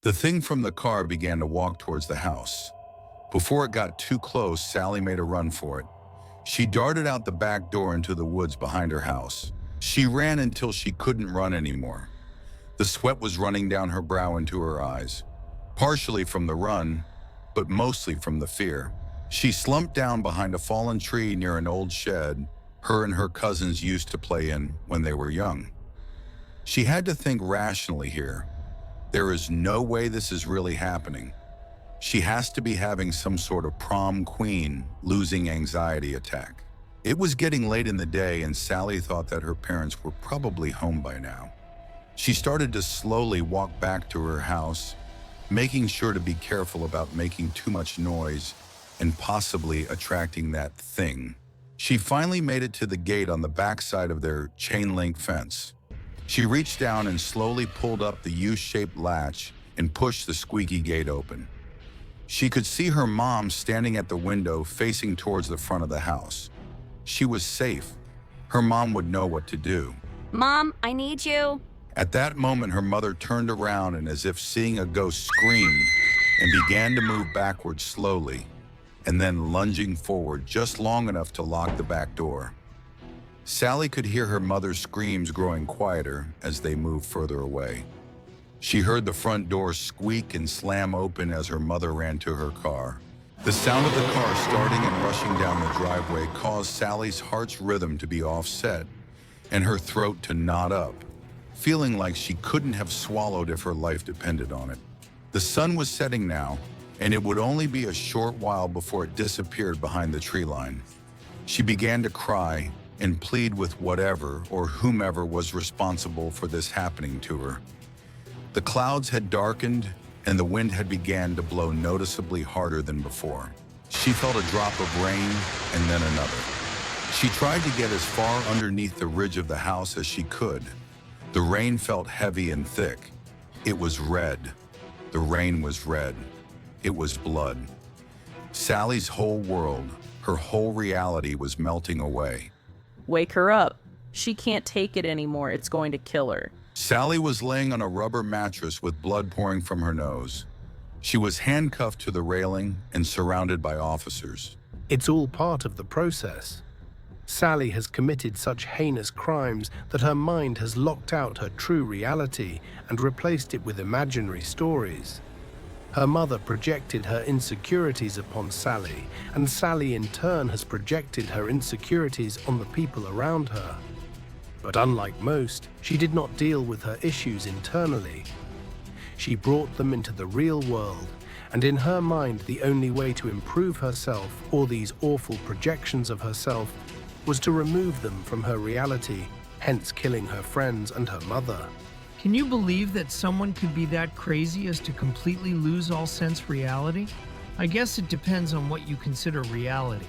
The thing from the car began to walk towards the house. Before it got too close, Sally made a run for it. She darted out the back door into the woods behind her house. She ran until she couldn't run anymore. The sweat was running down her brow into her eyes, partially from the run, but mostly from the fear. She slumped down behind a fallen tree near an old shed her and her cousins used to play in when they were young. She had to think rationally here. There is no way this is really happening. She has to be having some sort of prom queen losing anxiety attack. It was getting late in the day and Sally thought that her parents were probably home by now. She started to slowly walk back to her house, making sure to be careful about making too much noise and possibly attracting that thing. She finally made it to the gate on the backside of their chain-link fence. She reached down and slowly pulled up the U-shaped latch and pushed the squeaky gate open. She could see her mom standing at the window facing towards the front of the house. She was safe. Her mom would know what to do. Mom, I need you. At that moment, her mother turned around and, as if seeing a ghost, screamed and began to move backwards slowly, and then lunging forward just long enough to lock the back door. Sally could hear her mother's screams growing quieter as they moved further away. She heard the front door squeak and slam open as her mother ran to her car. The sound of the car starting and rushing down the driveway caused Sally's heart's rhythm to be offset and her throat to knot up, feeling like she couldn't have swallowed if her life depended on it. The sun was setting now, and it would only be a short while before it disappeared behind the tree line. She began to cry and plead with whatever or whomever was responsible for this happening to her. The clouds had darkened and the wind had began to blow noticeably harder than before. She felt a drop of rain and then another. She tried to get as far underneath the ridge of the house as she could. The rain felt heavy and thick. It was red. The rain was red. It was blood. Sally's whole world, her whole reality was melting away. Wake her up. She can't take it anymore. It's going to kill her. Sally was laying on a rubber mattress with blood pouring from her nose. She was handcuffed to the railing and surrounded by officers. It's all part of the process. Sally has committed such heinous crimes that her mind has locked out her true reality and replaced it with imaginary stories. Her mother projected her insecurities upon Sally, and Sally in turn has projected her insecurities on the people around her. But unlike most, she did not deal with her issues internally. She brought them into the real world, and in her mind the only way to improve herself or these awful projections of herself was to remove them from her reality, hence killing her friends and her mother. Can you believe that someone could be that crazy as to completely lose all sense reality? I guess it depends on what you consider reality.